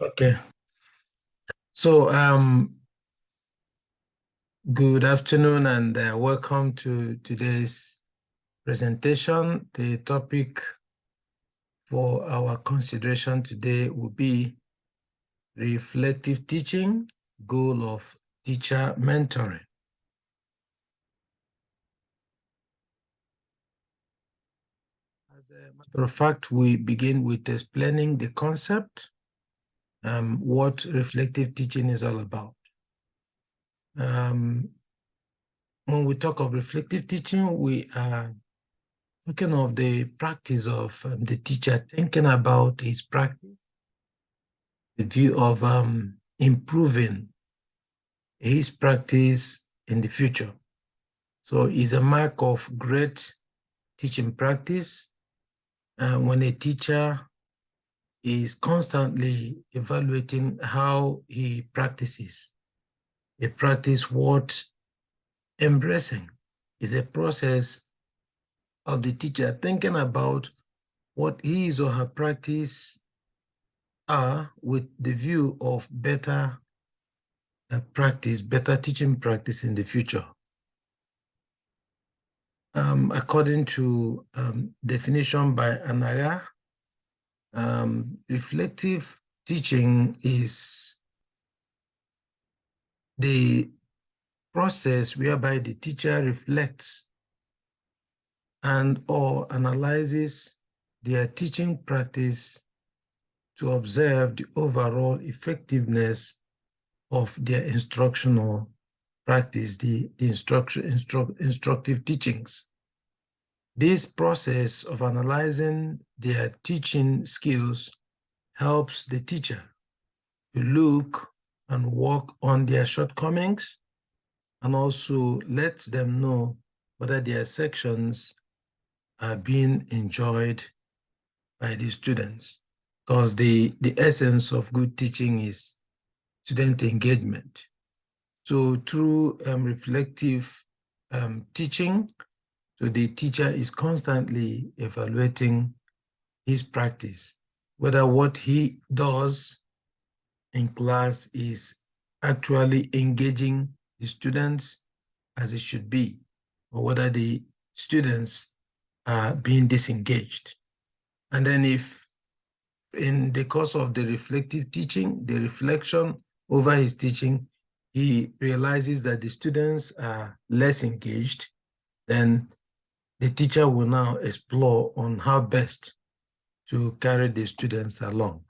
Okay. So, good afternoon and welcome to today's presentation. The topic for our consideration today will be reflective teaching, goal of teacher mentoring. As a matter of fact, we begin with explaining the concept, what reflective teaching is all about. When we talk of reflective teaching, we are talking of the practice of the teacher thinking about his practice, the view of improving his practice in the future. So it's a mark of great teaching practice when a teacher is constantly evaluating how he practices. A practice worth embracing is a process of the teacher thinking about what his or her practice are with the view of better practice, better teaching practice in the future. According to definition by Anaga, reflective teaching is the process whereby the teacher reflects and or analyzes their teaching practice to observe the overall effectiveness of their instructional practice, the instructive teachings. This process of analyzing their teaching skills helps the teacher to look and work on their shortcomings and also lets them know whether their sections are being enjoyed by the students. Because the essence of good teaching is student engagement. So through reflective teaching, so the teacher is constantly evaluating his practice, whether what he does in class is actually engaging the students as it should be, or whether the students are being disengaged. And then if in the course of the reflective teaching, the reflection over his teaching, he realizes that the students are less engaged, then the teacher will now explore on how best to carry the students along.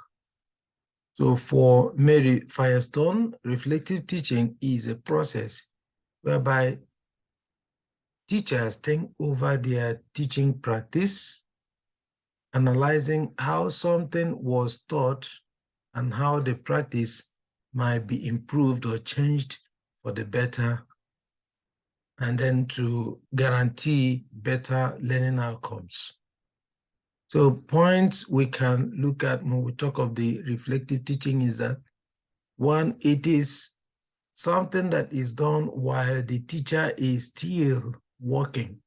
So for Mary Firestone, reflective teaching is a process whereby teachers think over their teaching practice, analyzing how something was taught and how the practice might be improved or changed for the better, and then to guarantee better learning outcomes. So points we can look at when we talk of the reflective teaching is that, one, it is something that is done while the teacher is still working.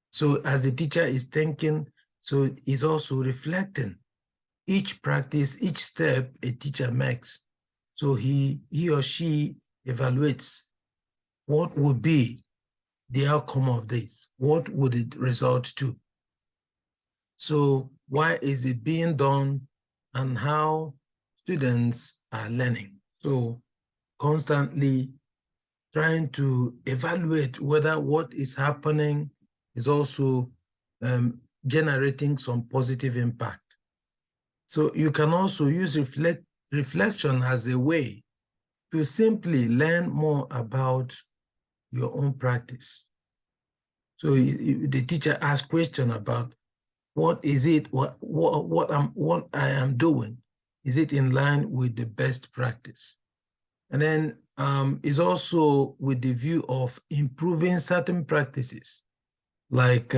So as the teacher is thinking, so he's also reflecting each practice, each step a teacher makes. So he or she evaluates what would be the outcome of this? What would it result to? So why is it being done and how students are learning? So constantly trying to evaluate whether what is happening is also generating some positive impact. So you can also use reflection as a way to simply learn more about your own practice. So the teacher asks question about what is it, what I am doing, is it in line with the best practice? And then is also with the view of improving certain practices, like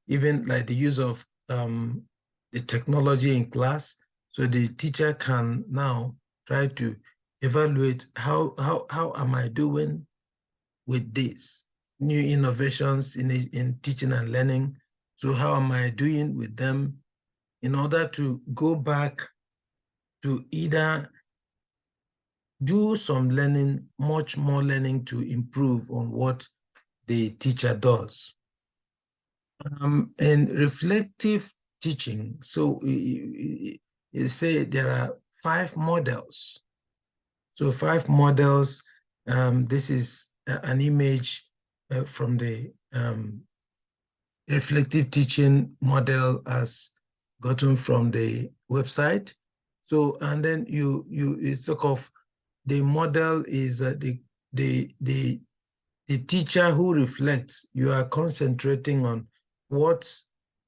even like the use of the technology in class. So the teacher can now try to evaluate how am I doing with this new innovations in teaching and learning. So how am I doing with them in order to go back to either do some learning, much more learning to improve on what the teacher does. And reflective teaching, so you say there are 5 models. So 5 models, this is an image from the reflective teaching model as gotten from the website. So, and then it's sort of, the model is the teacher who reflects. You are concentrating on what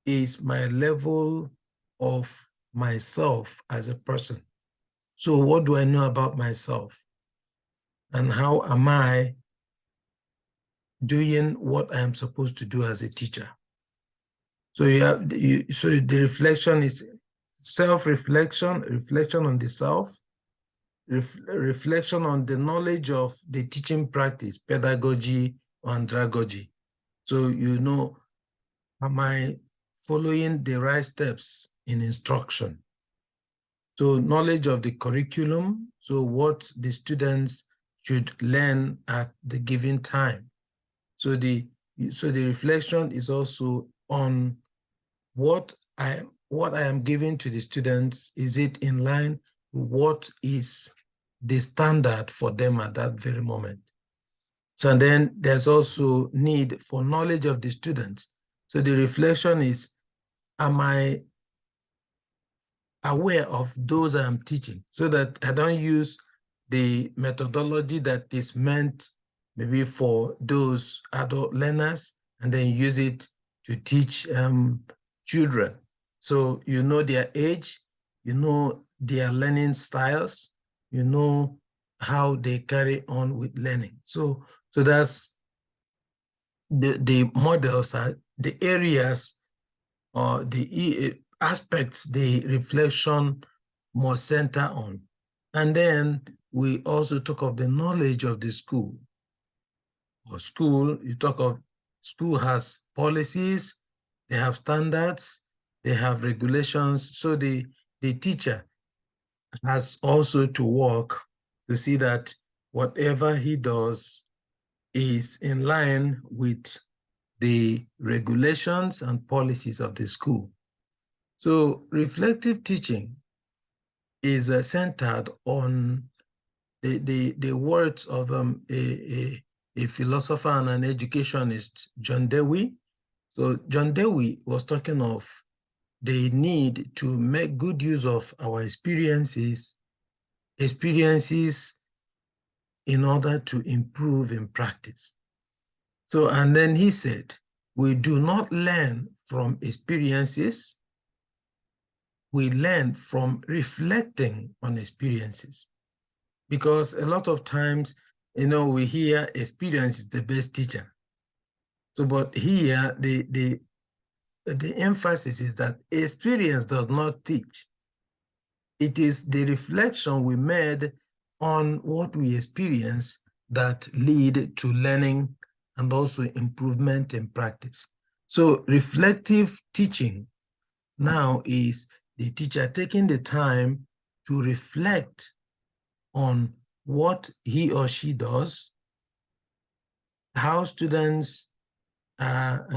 is my level of myself as a person. So what do I know about myself? And how am I doing what I am supposed to do as a teacher? So so the reflection is self-reflection, reflection on the self, reflection on the knowledge of the teaching practice, pedagogy or andragogy. So you know, am I following the right steps in instruction? So knowledge of the curriculum, so what the students should learn at the given time. So the reflection is also on what I am giving to the students. Is it in line with what is the standard for them at that very moment? So and then there's also need for knowledge of the students. So the reflection is, am I aware of those I'm teaching, so that I don't use the methodology that is meant maybe for those adult learners and then use it to teach children. So you know their age, you know their learning styles, you know how they carry on with learning. So that's the models are the areas or the aspects the reflection must center on. And then we also talk of the knowledge of the school. Or school, you talk of school has policies, they have standards, they have regulations. So the teacher has also to work to see that whatever he does is in line with the regulations and policies of the school. So reflective teaching is centered on the words of a philosopher and an educationist, John Dewey. So John Dewey was talking of the need to make good use of our experiences in order to improve in practice. So, and then he said, we do not learn from experiences, we learn from reflecting on experiences. Because a lot of times, you know, we hear experience is the best teacher. So, but here, the emphasis is that experience does not teach. It is the reflection we made on what we experience that lead to learning and also improvement in practice. So reflective teaching now is the teacher taking the time to reflect on what he or she does, how students are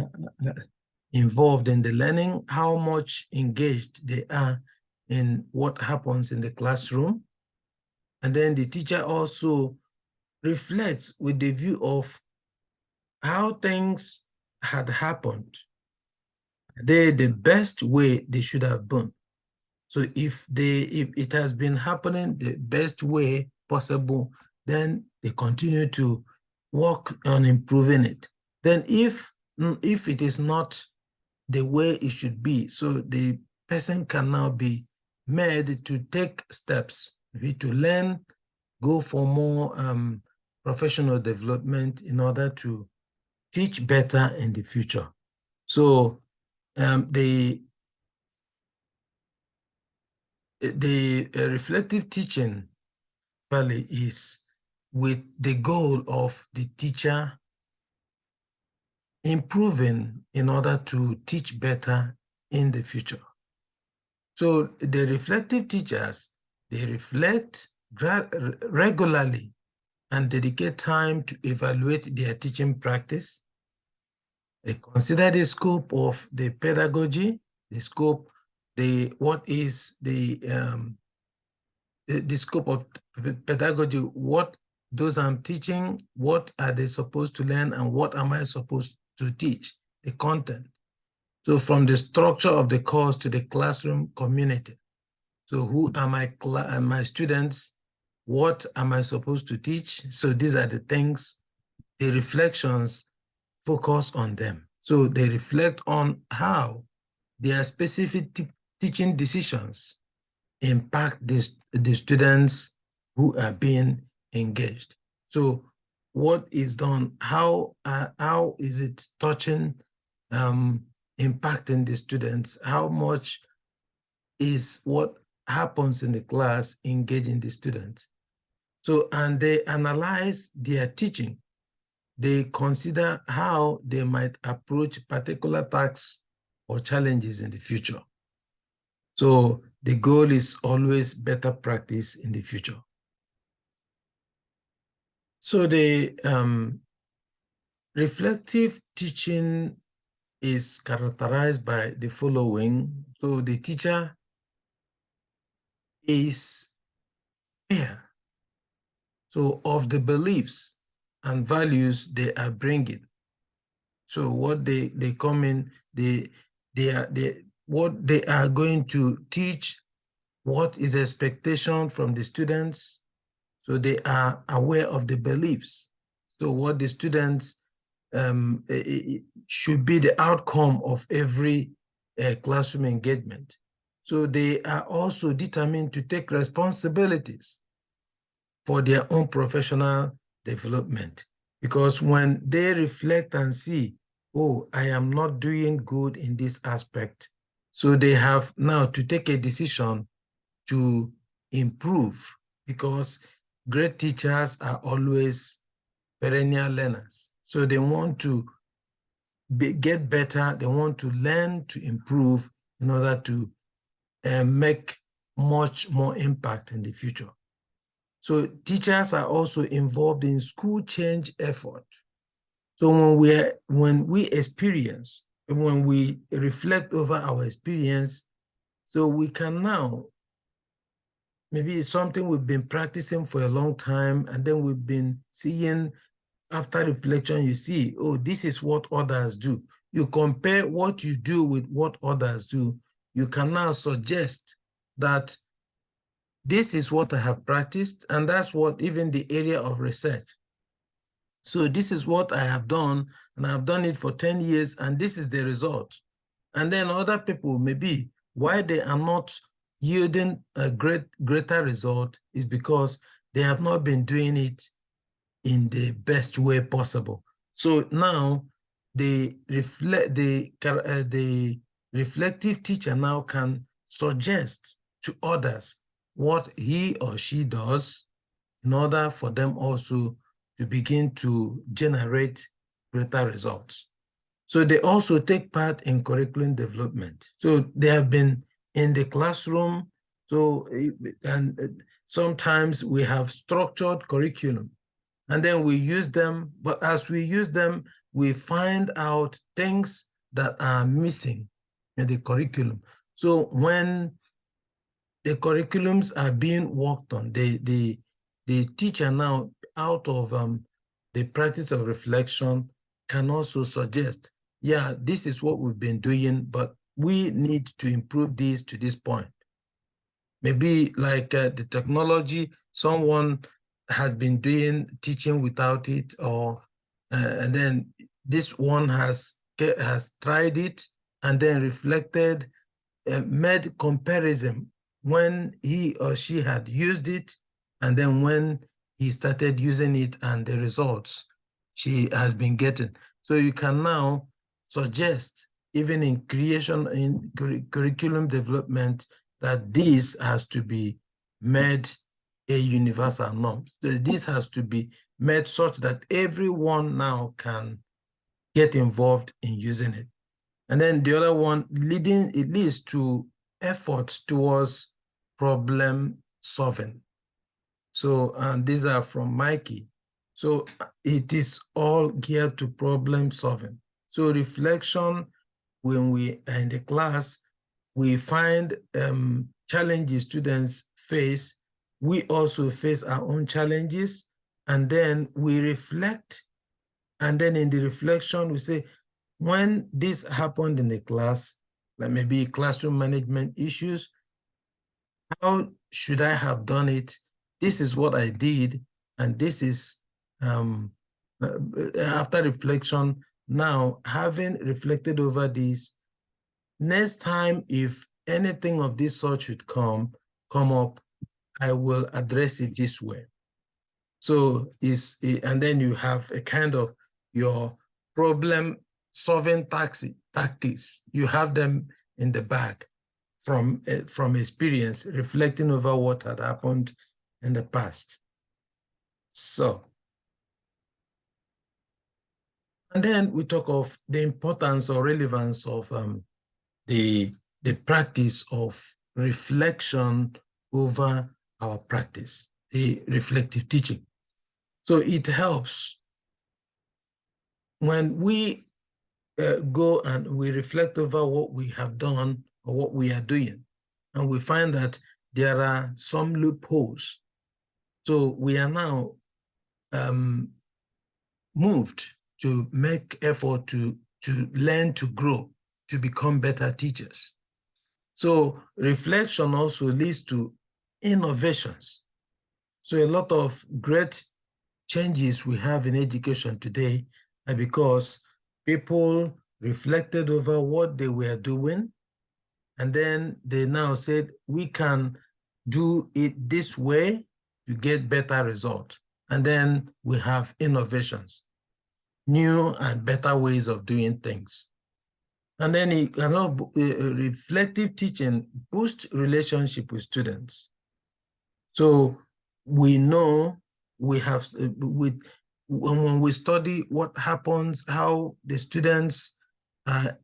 involved in the learning, how much engaged they are in what happens in the classroom. And then the teacher also reflects with the view of how things had happened. They the best way they should have been. So if it has been happening the best way possible, then they continue to work on improving it. Then if it is not the way it should be, so the person can now be made to take steps, maybe to learn, go for more professional development in order to teach better in the future. So the reflective teaching really is with the goal of the teacher improving in order to teach better in the future. So the reflective teachers They reflect regularly and dedicate time to evaluate their teaching practice. They consider the scope of the pedagogy, the scope, what is the scope of pedagogy, what those I'm teaching, what are they supposed to learn, and what am I supposed to teach, the content. So from the structure of the course to the classroom community. So who are my students? What am I supposed to teach? So these are the things, the reflections focus on them. So they reflect on how their specific teaching decisions impact the students who are being engaged. So what is done, how is it touching, impacting the students? How much is what happens in the class engaging the students? So, and they analyze their teaching. They consider how they might approach particular tasks or challenges in the future. So the goal is always better practice in the future. So the reflective teaching is characterized by the following. So the teacher is aware, so of the beliefs and values they are bringing. So what they come in, what they are going to teach, what is expectation from the students. So they are aware of the beliefs. So what the students should be the outcome of every classroom engagement. So they are also determined to take responsibilities for their own professional development. Because when they reflect and see, oh, I am not doing good in this aspect, so they have now to take a decision to improve, because great teachers are always perennial learners. So they want to get better, they want to learn to improve in order to make much more impact in the future. So teachers are also involved in school change effort. So when we experience, when we reflect over our experience, so we can now, maybe it's something we've been practicing for a long time, and then we've been seeing, after reflection, you see, oh, this is what others do. You compare what you do with what others do. You can now suggest that this is what I have practiced, and that's what even the area of research. So this is what I have done, and I've done it for 10 years, and this is the result. And then other people, maybe why they are not yielding a greater result is because they have not been doing it in the best way possible. So now the reflective teacher now can suggest to others what he or she does in order for them also to begin to generate greater results. So they also take part in curriculum development. So they have been in the classroom. So, and sometimes we have structured curriculum, and then we use them. But as we use them, we find out things that are missing in the curriculum. So when the curriculums are being worked on, the teacher now, out of the practice of reflection, can also suggest, yeah, this is what we've been doing, but we need to improve this to this point. Maybe like the technology, someone has been doing teaching without it, or and then this one has tried it and then reflected, made comparison when he or she had used it, and then when he started using it and the results she has been getting. So you can now suggest, even in creation, in curriculum development, that this has to be made a universal norm. So this has to be made such that everyone now can get involved in using it. And then the other one, it leads to efforts towards problem solving. So, and these are from Mikey. So it is all geared to problem solving. So reflection, when we are in the class, we find challenges students face. We also face our own challenges, and then we reflect. And then in the reflection, we say, when this happened in the class, like maybe classroom management issues, how should I have done it? This is what I did, and this is after reflection. Now, having reflected over this, next time if anything of this sort should come up, I will address it this way. So and then you have a kind of your problem solving tactics. You have them in the bag from experience, reflecting over what had happened in the past. So, and then we talk of the importance or relevance of the practice of reflection over our practice, the reflective teaching. So it helps when we go and we reflect over what we have done or what we are doing, and we find that there are some loopholes. So we are now moved to make effort to learn, to grow, to become better teachers. So reflection also leads to innovations. So a lot of great changes we have in education today are because people reflected over what they were doing, and then they now said, we can do it this way to get better results. And then we have innovations, new and better ways of doing things. And then reflective teaching boosts relationship with students. So we know we have, when we study what happens, how the students are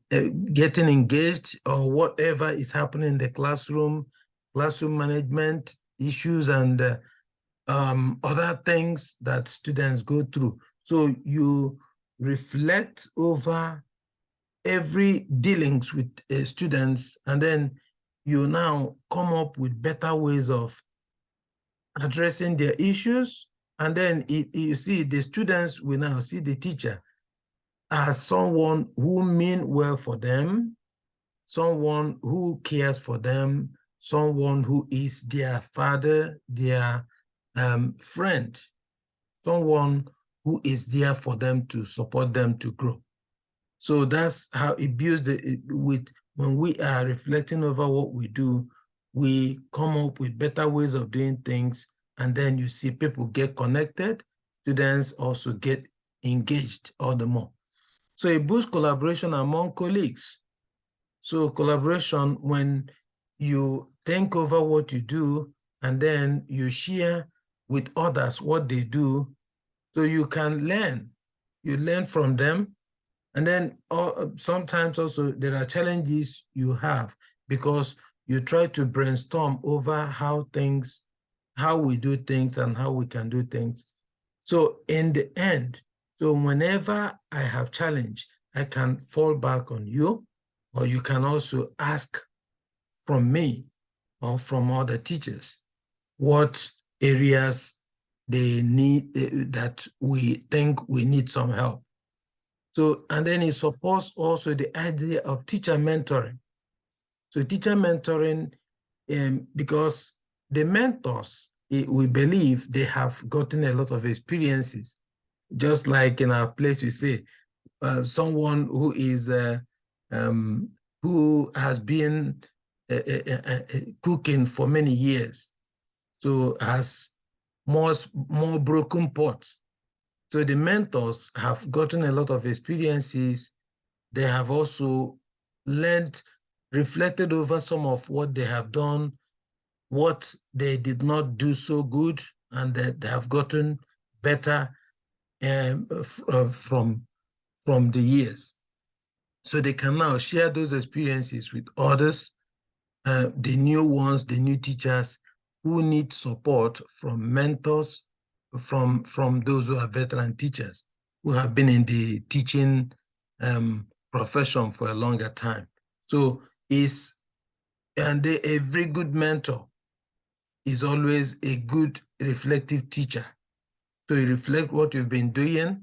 getting engaged or whatever is happening in the classroom management issues and other things that students go through. So you reflect over every dealings with students, and then you now come up with better ways of addressing their issues. And then you see the students will now see the teacher as someone who means well for them, someone who cares for them, someone who is their father, their friend, someone who is there for them to support them to grow. So that's how it builds when we are reflecting over what we do, we come up with better ways of doing things, and then you see people get connected, students also get engaged all the more. So it boosts collaboration among colleagues. So collaboration, when you think over what you do, and then you share with others what they do, so you can learn. You learn from them. And then sometimes also there are challenges you have because you try to brainstorm over how we do things and how we can do things. So in the end, so whenever I have challenge, I can fall back on you, or you can also ask from me or from other teachers what areas they need, that we think we need some help. So, and then it supports also the idea of teacher mentoring. So teacher mentoring, because the mentors, we believe they have gotten a lot of experiences. Just like in our place, we say, someone who is, who has been cooking for many years, so has more broken pots. So the mentors have gotten a lot of experiences. They have also learned, reflected over some of what they have done, what they did not do so good, and that they have gotten better from the years. So they can now share those experiences with others, the new ones, the new teachers who need support from mentors, from those who are veteran teachers, who have been in the teaching profession for a longer time. So a very good mentor is always a good reflective teacher. So you reflect what you've been doing,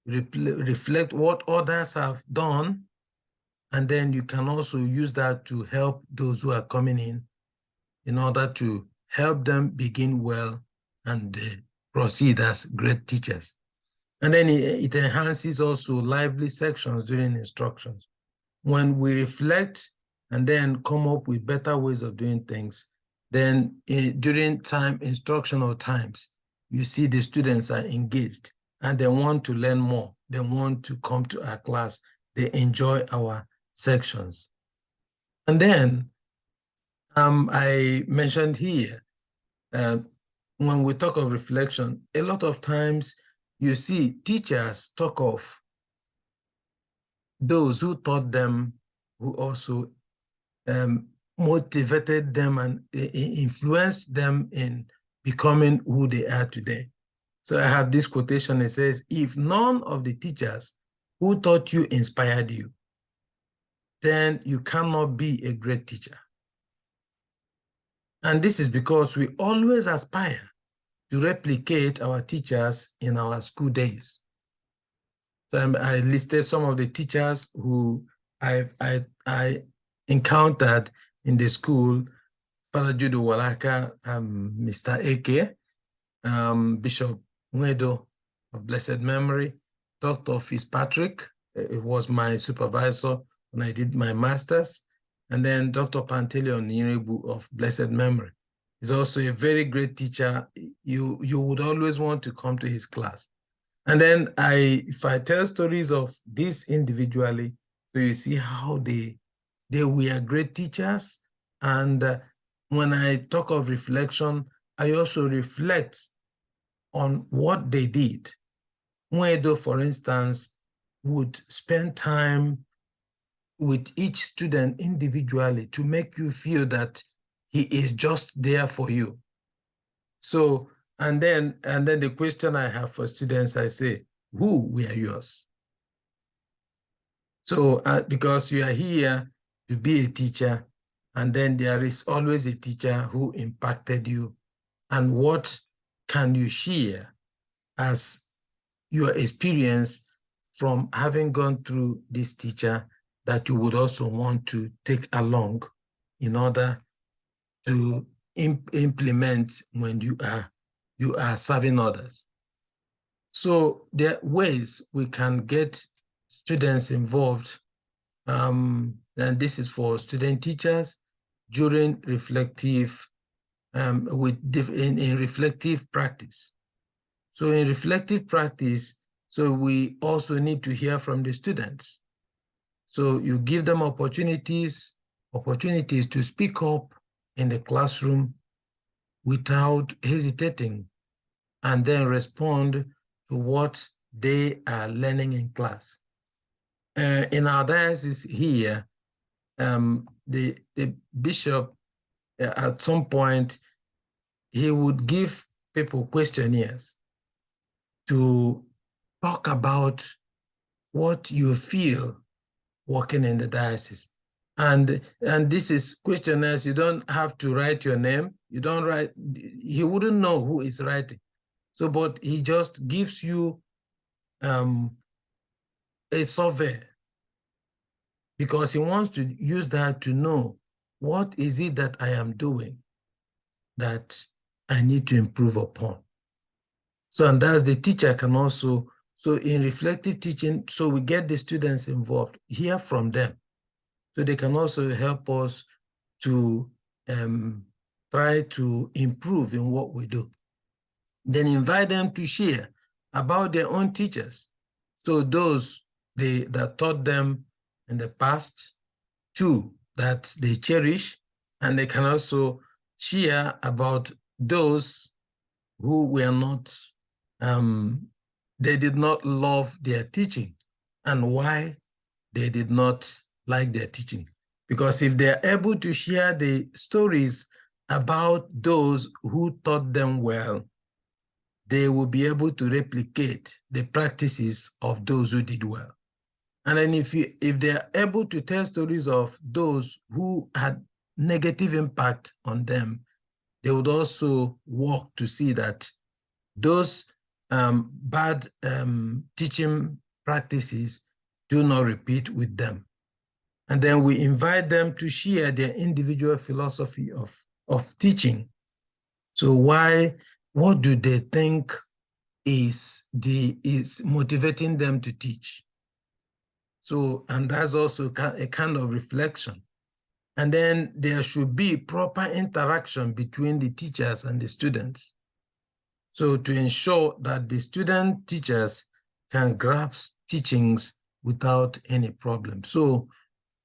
reflect what others have done, and then you can also use that to help those who are coming in order to help them begin well and proceed as great teachers. And then it enhances also lively sections during instructions. When we reflect and then come up with better ways of doing things, then during instructional times, you see the students are engaged and they want to learn more. They want to come to our class. They enjoy our sections. And then I mentioned here, when we talk of reflection, a lot of times you see teachers talk of those who taught them, who also motivated them and influenced them in becoming who they are today. So I have this quotation, it says, if none of the teachers who taught you inspired you, then you cannot be a great teacher. And this is because we always aspire to replicate our teachers in our school days. So I listed some of the teachers who I encountered in the school: Father Judo Walaka, Mr. Eke, Bishop Mwedo of blessed memory, Dr. Fitzpatrick, it was my supervisor when I did my master's, and then Dr. Panteleon Nirebu of blessed memory. He's also a very great teacher. You would always want to come to his class. And then if I tell stories of this individually, so you see how they were great teachers. And when I talk of reflection, I also reflect on what they did. Mwedo, for instance, would spend time with each student individually to make you feel that he is just there for you. So, and then the question I have for students, I say, who were yours? So, because you are here to be a teacher, and then there is always a teacher who impacted you, and what can you share as your experience from having gone through this teacher that you would also want to take along in order to implement when you are serving others. So there are ways we can get students involved, and this is for student teachers during reflective, in reflective practice. So in reflective practice, so we also need to hear from the students. So you give them opportunities to speak up in the classroom without hesitating, and then respond to what they are learning in class. In our diocese here, the bishop, at some point, he would give people questionnaires to talk about what you feel working in the diocese. And this is questionnaires, you don't have to write your name. You don't write, he wouldn't know who is writing. So, but he just gives you a survey, because he wants to use that to know what is it that I am doing that I need to improve upon. So, and that's the teacher can also, so in reflective teaching, so we get the students involved, hear from them, so they can also help us to try to improve in what we do. Then invite them to share about their own teachers. So those that taught them in the past, too, that they cherish, and they can also share about those who were not, they did not love their teaching and why they did not like their teaching. Because if they're able to share the stories about those who taught them well, they will be able to replicate the practices of those who did well. And then if they are able to tell stories of those who had negative impact on them, they would also work to see that those bad teaching practices do not repeat with them. And then we invite them to share their individual philosophy of teaching. So what do they think is motivating them to teach? So, and that's also a kind of reflection. And then there should be proper interaction between the teachers and the students. So to ensure that the student teachers can grasp teachings without any problem. So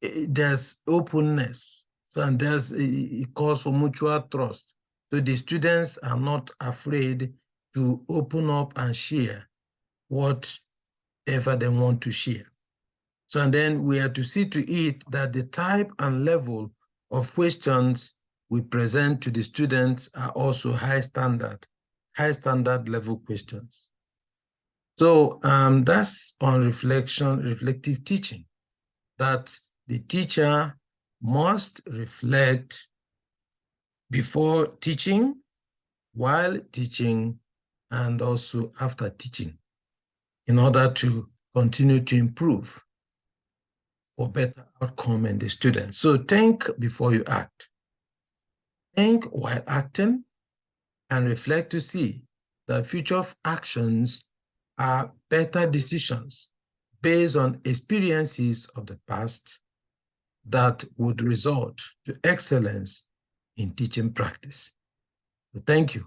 there's openness, and there's a cause for mutual trust. So the students are not afraid to open up and share whatever they want to share. So, and then we have to see to it that the type and level of questions we present to the students are also high standard level questions. So that's on reflective teaching, that the teacher must reflect before teaching, while teaching, and also after teaching, in order to continue to improve for better outcome in the students. So think before you act. Think while acting, and reflect to see that future actions are better decisions based on experiences of the past that would result to excellence in teaching practice. So thank you.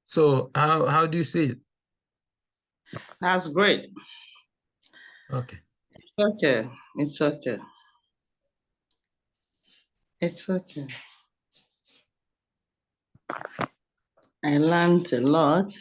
So how do you see it? That's great. Okay. It's okay. It's okay. It's okay. I learned a lot.